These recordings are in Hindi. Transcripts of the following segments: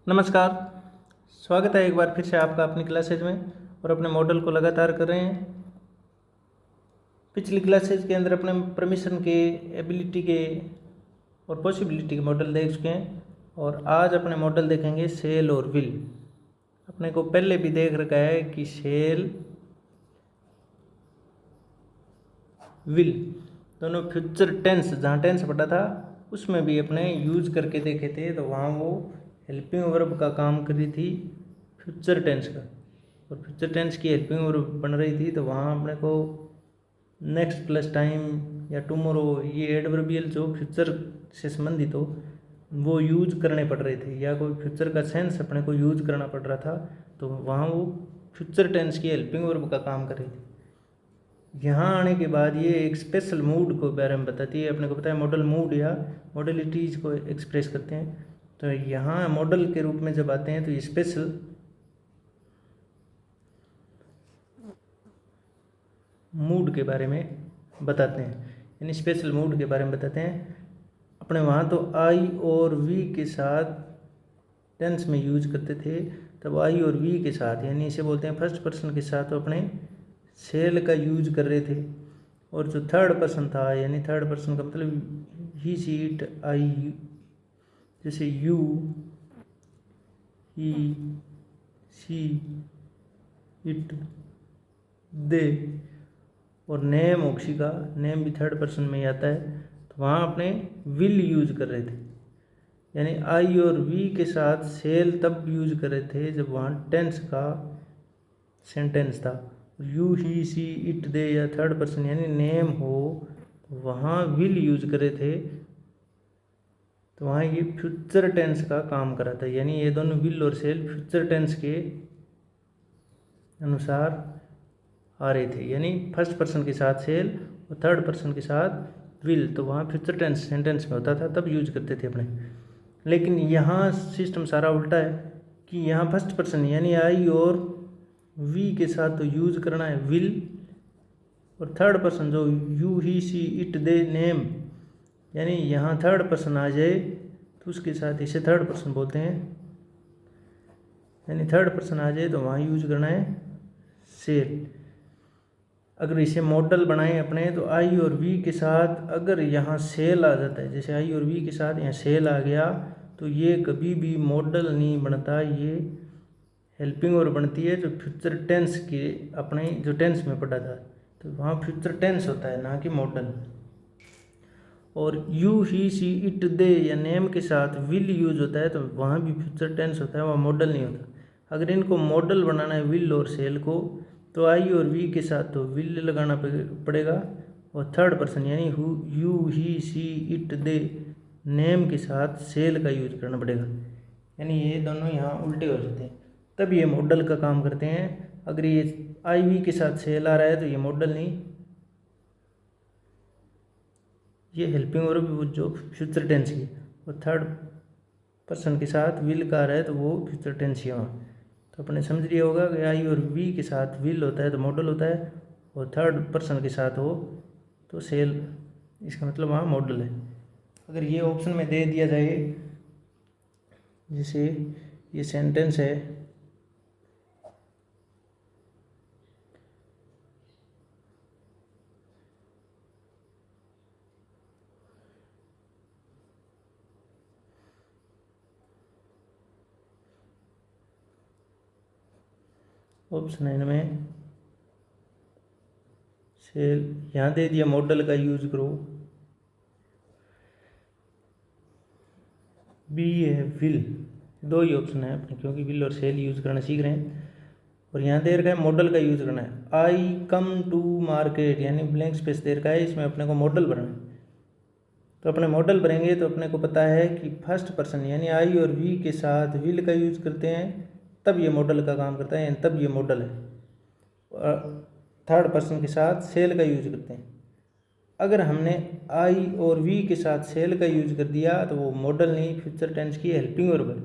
नमस्कार। स्वागत है एक बार फिर से आपका अपनी क्लासेज में और अपने मॉडल को लगातार कर रहे हैं। पिछली क्लासेज के अंदर अपने परमिशन के, एबिलिटी के और पॉसिबिलिटी के मॉडल देख चुके हैं और आज अपने मॉडल देखेंगे सेल और विल। अपने को पहले भी देख रखा है कि सेल, विल दोनों फ्यूचर टेंस, जहाँ टेंस पढ़ा था उसमें भी अपने यूज करके देखे थे, तो वहाँ वो हेल्पिंग वर्ब का काम कर रही थी फ्यूचर टेंस का, और फ्यूचर टेंस की हेल्पिंग वर्ब बन रही थी। तो वहाँ अपने को नेक्स्ट प्लस टाइम या टुमारो, ये एडवर्बियल जो फ्यूचर से संबंधित हो वो यूज करने पड़ रहे थे, या कोई फ्यूचर का सेंस अपने को यूज करना पड़ रहा था, तो वहाँ वो फ्यूचर टेंस की हेल्पिंग वर्ब का काम कर रही थी। यहाँ आने के बाद ये एक स्पेशल मूड को बारे में बताती है। अपने को पता है मॉडल मूड या मॉडलिटीज़ को एक्सप्रेस करते हैं, तो यहाँ मॉडल के रूप में जब आते हैं तो ये स्पेशल मूड के बारे में बताते हैं, यानी स्पेशल मूड के बारे में बताते हैं। अपने वहाँ तो आई और वी के साथ टेंस में यूज करते थे, तब आई और वी के साथ, यानी इसे बोलते हैं फर्स्ट पर्सन के साथ, तो अपने सेल का यूज कर रहे थे। और जो थर्ड पर्सन था, यानी थर्ड पर्सन का मतलब ही, सी, इट, आई, जैसे यू, ही, सी, इट, दे, और नेम ऑक्सी का नेम भी थर्ड पर्सन में ही आता है, तो वहाँ अपने विल यूज कर रहे थे। यानी आई और वी के साथ सेल तब यूज कर रहे थे जब वहाँ टेंस का सेंटेंस था। यू, ही, सी, इट, दे या थर्ड पर्सन यानी नेम हो, तो वहाँ विल यूज कर रहे थे, तो वहाँ ये फ्यूचर टेंस का काम करा था। यानी ये दोनों विल और सेल फ्यूचर टेंस के अनुसार आ रहे थे, यानी फर्स्ट पर्सन के साथ सेल और थर्ड पर्सन के साथ विल, तो वहाँ फ्यूचर टेंस सेंटेंस में होता था, तब यूज करते थे अपने। लेकिन यहाँ सिस्टम सारा उल्टा है कि यहाँ फर्स्ट पर्सन यानी आई और वी के साथ तो यूज करना है विल, और थर्ड पर्सन जो you, he, she, it, they, name, यानी यहाँ थर्ड पर्सन आ जाए तो उसके साथ इसे थर्ड पर्सन बोलते हैं, यानी थर्ड पर्सन आ जाए तो वहाँ यूज करना है सेल। अगर इसे मॉडल बनाएं अपने, तो आई और वी के साथ अगर यहाँ सेल आ जाता है, जैसे आई और वी के साथ यहाँ सेल आ गया, तो ये कभी भी मॉडल नहीं बनता, ये हेल्पिंग वर्ब बनती है जो फ्यूचर टेंस के अपने जो टेंस में पढ़ा था, तो वहाँ फ्यूचर टेंस होता है ना कि मॉडल। और यू, ही, सी, इट, दे या नेम के साथ विल यूज होता है, तो वहाँ भी फ्यूचर टेंस होता है, वहाँ मॉडल नहीं होता। अगर इनको मॉडल बनाना है विल और सेल को, तो आई और वी के साथ तो विल लगाना पड़ेगा, और थर्ड पर्सन यानी you, he, she, it, they, name के साथ सेल का यूज करना पड़ेगा, यानी ये दोनों यहाँ उल्टे हो जाते हैं, तब ये मॉडल का काम करते हैं। अगर ये आई वी के साथ सेल आ रहा है तो ये मॉडल नहीं, ये हेल्पिंग वर्ब जो फ्यूचर टेंस की, और थर्ड पर्सन के साथ विल का आ रहा है तो वो फ्यूचर टेंस ही वहाँ। तो अपने समझ लिया होगा कि आई और वी के साथ विल होता है तो मॉडल होता है, और थर्ड पर्सन के साथ हो तो सेल, इसका मतलब वहाँ मॉडल है। अगर ये ऑप्शन में दे दिया जाए, जैसे ये सेंटेंस है, ऑप्शन है में सेल, यहाँ दे दिया मॉडल का यूज करो, बी है विल, दो ही ऑप्शन है अपने, क्योंकि विल और सेल यूज करना सीख रहे हैं। और यहाँ दे रखा है मॉडल का यूज करना है, आई कम टू मार्केट, यानी ब्लैंक स्पेस दे रखा है, इसमें अपने को मॉडल भरना है। तो अपने मॉडल भरेंगे तो अपने को पता है कि फर्स्ट पर्सन यानी आई और वी के साथ विल का यूज करते हैं, तब ये मॉडल का काम करता है, तब ये मॉडल है। और थर्ड पर्सन के साथ सेल का यूज करते हैं। अगर हमने आई और वी के साथ सेल का यूज कर दिया तो वो मॉडल नहीं, फ्यूचर टेंस की हेल्पिंग वर्ब है।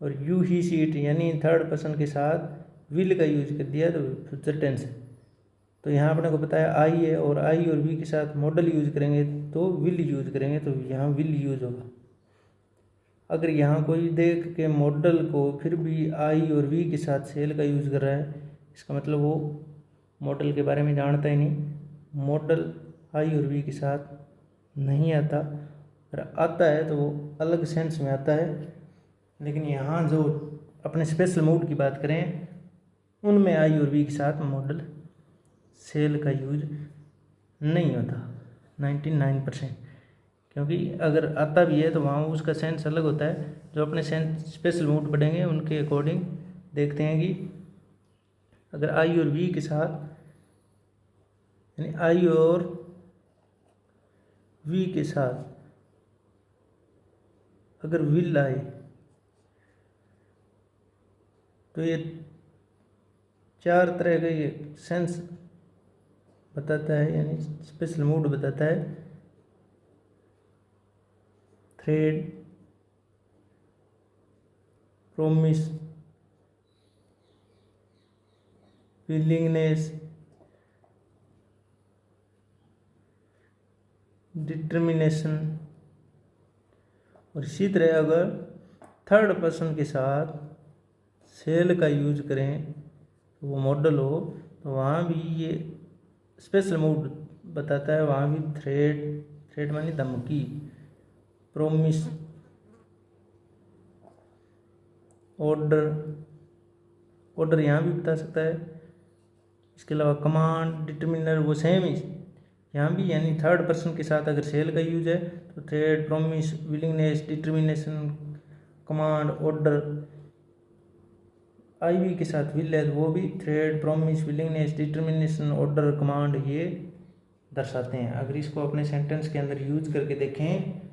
और यू, ही, सी, इट यानी थर्ड पर्सन के साथ विल का यूज कर दिया तो फ्यूचर टेंस है। तो यहाँ अपने को पता है आई है, और आई और वी के साथ मॉडल यूज करेंगे तो विल यूज करेंगे, तो यहाँ विल यूज होगा। अगर यहाँ कोई देख के मॉडल को फिर भी आई और वी के साथ सेल का यूज़ कर रहा है, इसका मतलब वो मॉडल के बारे में जानता ही नहीं। मॉडल आई और वी के साथ नहीं आता, अगर आता है तो वो अलग सेंस में आता है। लेकिन यहाँ जो अपने स्पेशल मूड की बात करें, उनमें आई और वी के साथ मॉडल सेल का यूज नहीं होता 99%। क्योंकि अगर आता भी है तो वहाँ उसका सेंस अलग होता है। जो अपने सेंस स्पेशल मूड पढ़ेंगे उनके अकॉर्डिंग देखते हैं कि अगर आई और वी के साथ, यानी आई और वी के साथ अगर विल आए तो ये 4 तरह का ये सेंस बताता है, यानी स्पेशल मूड बताता है। Thread, promise, willingness, determination. और इसी तरह अगर थर्ड पर्सन के साथ सेल का यूज करें तो वो मॉडल हो, तो वहाँ भी ये स्पेशल मूड बताता है। वहाँ भी थ्रेड मानी धमकी, प्रोमिस, ऑर्डर यहाँ भी बता सकता है। इसके अलावा कमांड, डिटर्मिनर वो सेम ही यहाँ भी, यानी थर्ड पर्सन के साथ अगर सेल का यूज है तो threat, promise, willingness, determination, command, order. I we के साथ विल है तो वो भी threat, promise, willingness, determination, order, command ये दर्शाते हैं। अगर इसको अपने सेंटेंस के अंदर यूज करके देखें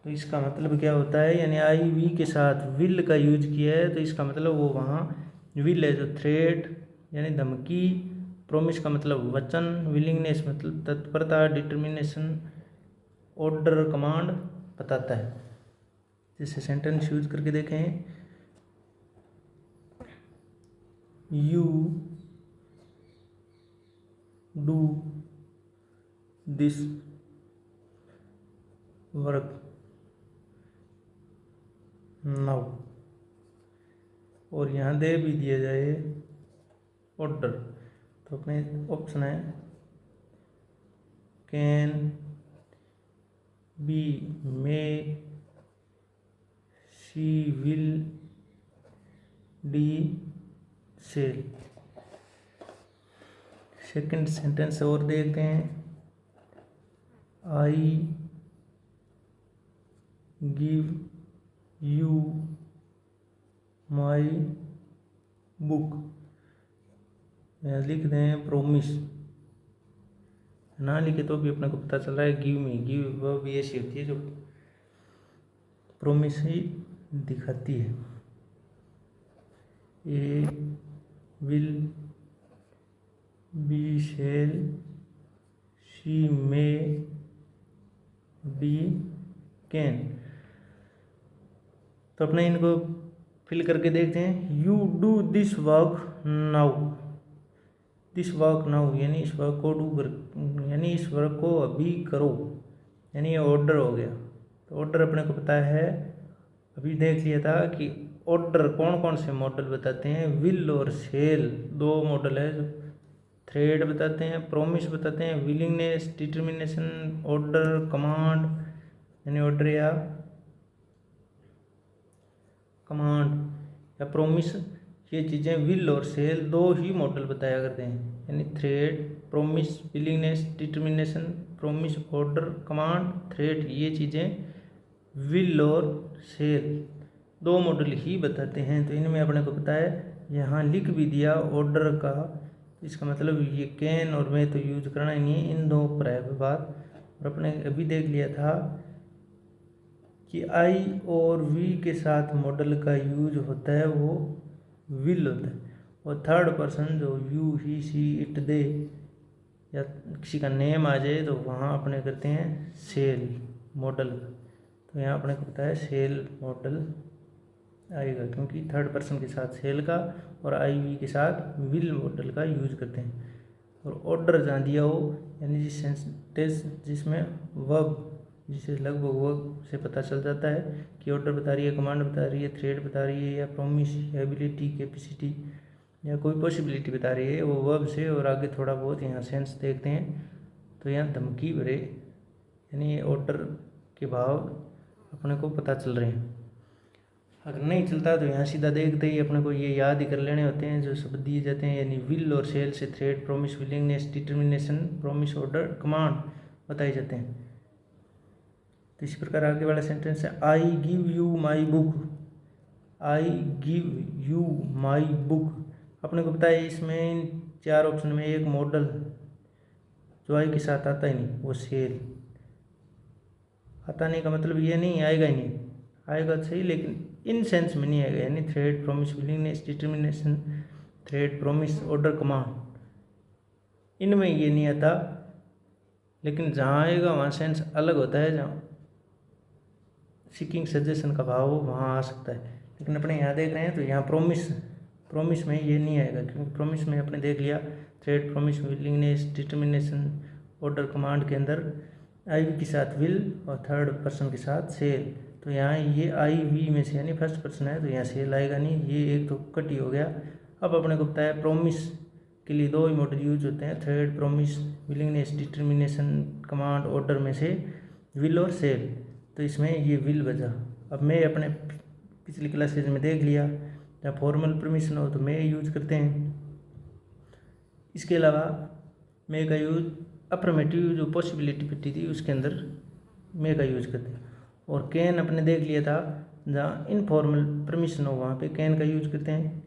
तो इसका मतलब क्या होता है, यानी आई वी के साथ विल का यूज किया है तो इसका मतलब वो वहाँ विल है जो थ्रेड यानी धमकी, प्रोमिस का मतलब वचन, विलिंगनेस मतलब तत्परता, डिटर्मिनेशन ऑर्डर कमांड बताता है। जैसे सेंटेंस यूज करके देखें, you do this work now, और यहाँ दे भी दिया जाए ऑर्डर तो अपने ऑप्शन है can, be, may, she, will, D, sell. Second sentence और देखते हैं, I give you my book, लिख दें प्रोमिस, ना लिखे तो भी अपने को पता चल रहा है गिव मी, गिव वह भी ऐसी होती है जो प्रोमिस ही दिखाती है। A will, B shall, C may, D can. तो अपने इनको फिल करके देखते हैं। You do this work now, this work now यानी इस वर्क को यानी इस वर्क को अभी करो, यानी ये ऑर्डर हो गया। तो ऑर्डर अपने को पता है, अभी देख लिया था कि ऑर्डर कौन कौन से मॉडल बताते हैं। विल और सेल 2 मॉडल है जो थ्रेड बताते हैं, प्रोमिस बताते हैं, विलिंगनेस, डिटर्मिनेशन, ऑर्डर, कमांड यानी ऑर्डर या कमांड या प्रोमिस, ये चीज़ें विल और सेल 2 ही मॉडल बताया करते हैं। यानी thread, promise, willingness, determination, promise, order, command, thread ये चीज़ें विल और सेल 2 मॉडल ही बताते हैं। तो इनमें अपने को पता है, यहाँ लिख भी दिया ऑर्डर का, इसका मतलब ये कैन और मैं तो यूज करना ही नहीं, इन 2 पर है बात। और अपने अभी देख लिया था कि आई और वी के साथ मॉडल का यूज होता है वो विल होता है, और थर्ड पर्सन जो यू, ही, शी, इट, दे या किसी का नेम आ जाए तो वहाँ अपने करते हैं सेल मॉडल। तो यहाँ अपने को पता है सेल मॉडल आएगा, क्योंकि थर्ड पर्सन के साथ सेल का और आई वी के साथ विल मॉडल का यूज करते हैं। और ऑर्डर जहाँ दिया हो, यानी जिस सेंटेंस जिसमें वर्ब जिसे लगभग वो से पता चल जाता है कि ऑर्डर बता रही है, कमांड बता रही है, थ्रेड बता रही है, या प्रॉमिस, या एबिलिटी, कैपेसिटी, या कोई पॉसिबिलिटी बता रही है, वो वर्ब से। और आगे थोड़ा बहुत यहाँ सेंस देखते हैं तो यहाँ धमकी भरे यानी ऑर्डर के भाव अपने को पता चल रहे हैं। अगर नहीं चलता तो यहाँ सीधा देखते ही अपने को ये याद ही कर लेने होते हैं जो शब्द दिए जाते हैं, यानी विल और सेल से thread, promise, willingness, determination, promise, order, command बताए जाते हैं। तो इसी प्रकार आगे वाला सेंटेंस है, आई give you my book. I give you my book, अपने को पता है इसमें इन 4 ऑप्शन में एक मॉडल जो आई के साथ आता ही नहीं, वो सेल। आता नहीं का मतलब ये नहीं आएगा ही नहीं, आएगा सही लेकिन इन सेंस में नहीं आएगा, यानी thread, promise, willingness, determination, thread, promise, order, command, इनमें ये नहीं आता। लेकिन जहाँ आएगा वहाँ सेंस अलग होता है, जहाँ सीकिंग सजेशन का भाव हो वहाँ आ सकता है। लेकिन अपने यहाँ देख रहे हैं तो यहाँ प्रॉमिस में ये नहीं आएगा, क्योंकि प्रॉमिस में अपने देख लिया thread, promise, willingness, determination, order, command के अंदर आई वी के साथ विल और थर्ड पर्सन के साथ सेल। तो यहाँ ये आई वी में से यानी फर्स्ट पर्सन है तो यहाँ सेल आएगा नहीं, ये एक तो कट ही हो गया। अब अपने को पता है प्रॉमिस के लिए 2 ही मॉडल यूज होते हैं, thread, promise, willingness, determination, command, order में से विल और सेल। तो इसमें ये विल बजा। अब मैं अपने पिछली क्लासेज में देख लिया, जहाँ फॉर्मल परमिशन हो तो मैं यूज करते हैं। इसके अलावा मैं का यूज अफर्मेटिव जो पॉसिबिलिटी पिट्टी थी उसके अंदर मैं का यूज करते हैं। और कैन अपने देख लिया था, जहाँ इनफॉर्मल परमिशन हो वहाँ पे कैन का यूज करते हैं।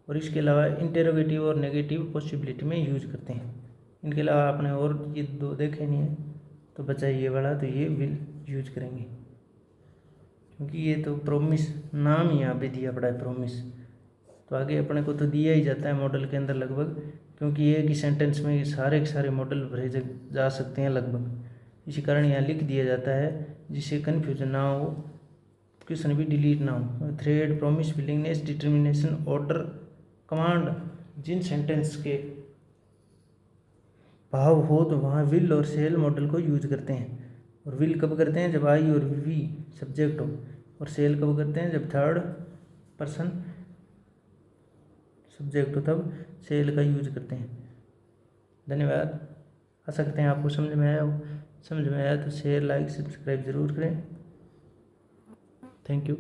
और इसके अलावा इंटेरोगेटिव और नेगेटिव पॉसिबिलिटी में यूज करते हैं। इनके अलावा आपने और ये 2 देखे नहीं है तो बचा ये वाला, तो ये विल यूज करेंगे, क्योंकि ये तो प्रॉमिस नाम ही यहाँ पे दिया पड़ा है प्रॉमिस। तो आगे अपने को तो दिया ही जाता है मॉडल के अंदर लगभग, क्योंकि एक ही सेंटेंस में सारे के सारे मॉडल भरे जा सकते हैं लगभग, इसी कारण यहाँ लिख दिया जाता है जिससे कन्फ्यूजन ना हो, क्वेश्चन भी डिलीट ना हो। Thread, promise, willingness, determination, order, command, जिन सेंटेंस के भाव हो तो वहाँ विल और सेल मॉडल को यूज करते हैं। और विल कब करते हैं, जब आई और वी सब्जेक्ट हो, और सेल कब करते हैं, जब थर्ड पर्सन सब्जेक्ट हो, तब सेल का यूज करते हैं। धन्यवाद। आशा करते हैं आपको समझ में आया हो। समझ में आया तो शेयर, लाइक, सब्सक्राइब ज़रूर करें। Thank you.